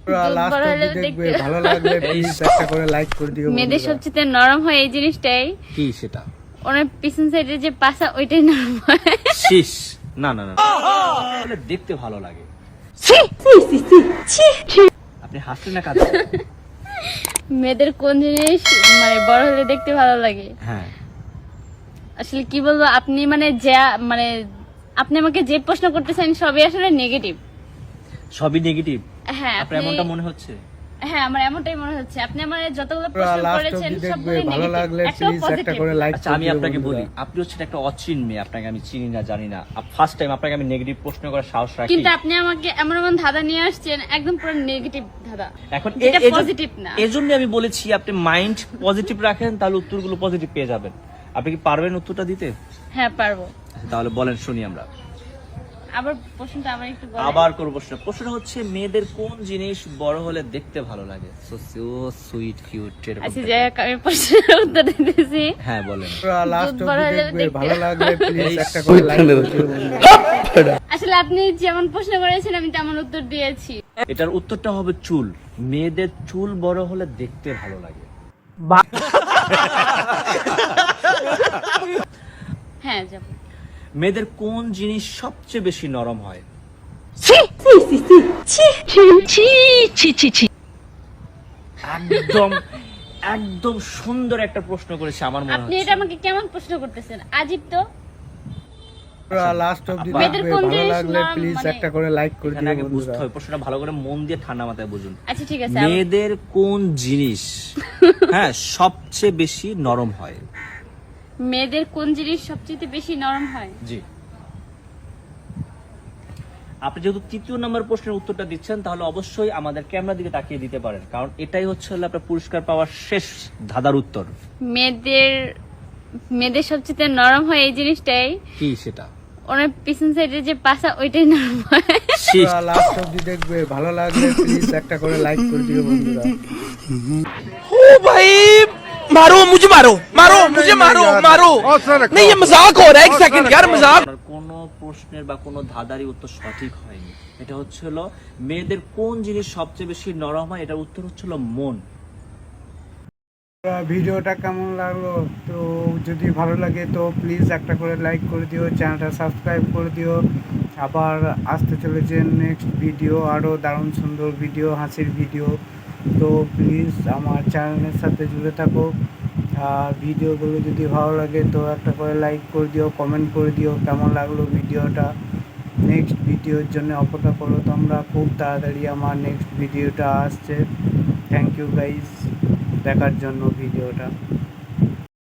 Last বড় হলে অবধি দেখবে, দেখতে ভালো লাগলে প্লিজ একটা করে লাইক করে দিও মেয়েদের বন্ধুরা। সবচেয়ে নরম হয় এই জিনিসটাই, কি সেটা? ওনার পিছন সাইডে যে পাছা ওইটাই নরম হয়। শীষ। না না না, তাহলে দেখতে ভালো লাগে। আপনি হাসলেন না কাঁদছেন? মেয়েদের কোন জিনিস মানে বড় হলে দেখতে ভালো লাগে? হ্যাঁ, আসলে কি বলবো, আপনি মানে মানে আপনি আমাকে যে প্রশ্ন করতেছেন সবই আসলে নেগেটিভ। সবই নেগেটিভ। হ্যাঁ আপনার এমনটা মনে হচ্ছে? হ্যাঁ, আমার এমনটাই মনে হচ্ছে। আপনি আমার যতগুলো প্রশ্ন লাস্ট করেছেন অবধি দেখবে, সবগুলো ভালো নেগেটিভ, লাগলে একটাও প্লিজ একটা পজিটিভ। করে লাইক আচ্ছা, করে আমি দিও আপনাকে বলি, বন্ধুরা। আপনি হচ্ছেন একটা অচিন মেয়ে, আপনাকে আমি চিনি না জানি না, ফার্স্ট টাইম আপনাকে আমি নেগেটিভ প্রশ্ন করার সাহস রাখি। কিন্তু আপনি আমাকে এমন এমন ধাঁধা নিয়ে আসছেন, একদম পুরো নেগেটিভ ধাঁধা, এখন এটা পজিটিভ না। এজন্য আমি বলেছি আপনি মাইন্ড পজিটিভ রাখেন, তাহলে উত্তরগুলো পজিটিভ পেয়ে যাবেন। আপনি কি পারবেন উত্তরটা দিতে? হ্যাঁ, পারবো। তাহলে বলেন, শুনি আমরা। আবার প্রশ্নটা আমার একটু বলেন। আবার করব প্রশ্ন। প্রশ্নটা হচ্ছে মেয়েদের কোন জিনিস বড় হলে দেখতে ভালো লাগে? So sweet cute. আচ্ছা, যাই হোক, আমি প্রশ্নের উত্তর দিতেছি। হ্যাঁ, বলেন। লাস্ট দুধ বড় অবধি হলে দেখবে, দেখতে- ভালো লাগলে প্লিজ একটা করে লাইক করে দিও বন্ধুরা। আসলে আপনি যেমন প্রশ্ন করেছেন আমি তেমন উত্তর দিয়েছি। এটার উত্তরটা হবে চুল। মেয়েদের চুল বড় হলে দেখতে ভালো লাগে। হ্যাঁ, যাব। মেয়েদের কোন জিনিস সবচেয়ে বেশি নরম হয়? একদম একদম সুন্দর একটা প্রশ্ন করেছে আমার মনে আপনি হচ্ছে। এটা আমাকে কেমন প্রশ্ন করতেছেন? আজীব তো। লাস্ট অবধি মেয়েদের দেখবে, কোন ভালো জিনিস লাগলে নরম প্লিজ মানে- একটা করে লাইক করে এখানে দিও আগে বুঝতে বন্ধুরা। হবে, প্রশ্নটা ভালো করে মন দিয়ে ঠান্ডা মাথায় বুঝুন। আচ্ছা, ঠিক আছে। মেয়েদের কোন জিনিস হ্যাঁ সবচেয়ে বেশি নরম হয়? মেয়েদের কোন জিনিস সবচেয়ে বেশি নরম হয়? জি। আপনি যেহেতু তৃতীয় নম্বর প্রশ্নের উত্তরটা দিচ্ছেন, তাহলে অবশ্যই আমাদের ক্যামেরার দিকে তাকিয়ে দিতে পারেন, কারণ এটাই হচ্ছে হলো আপনার পুরস্কার পাওয়ার শেষ ধাঁধার উত্তর। মেয়েদের সবচেয়ে নরম হয় এই জিনিসটাই, কি সেটা? ওনার পিছন সাইডে যে পাছা ওইটাই নরম হয়। শীষ। লাস্ট অবধি দেখবে, ভালো লাগলে প্লিজ একটা করে লাইক করে দিও বন্ধুরা। ओ भाई मारो मुझे, मारो मारो मुझे, मारो मारो। नहीं, ये मजाक हो रहा है, एक सेकंड यार, मजाक। আপনার কোনো প্রশ্নের বা কোনো ধাঁধারই উত্তর সঠিক হয়নি। এটা হচ্ছে হলো মেয়েদের কোন জিনিস সবচেয়ে বেশি নরম হয়, এটার উত্তর হচ্ছে হলো মন। ভিডিওটা কেমন লাগলো? তো যদি ভালো লাগে তো প্লিজ একটা করে লাইক করে দিও, চ্যানেলটা সাবস্ক্রাইব করে দিও। আবার আসতে চলেছে নেক্সট ভিডিও, আরও দারুণ সুন্দর ভিডিও, হাসির ভিডিও। তো প্লিজ আমার চ্যানেলের সাথে জুড়ে থাকো। আর ভিডিওগুলো যদি ভালো লাগে তো একটা করে লাইক করে দিও, কমেন্ট করে দিও কেমন লাগলো ভিডিওটা। নেক্সট ভিডিওর জন্য অপেক্ষা করো তোমরা, খুব তাড়াতাড়ি আমার নেক্সট ভিডিওটা আসছে। থ্যাংক ইউ গাইস দেখার জন্য ভিডিওটা।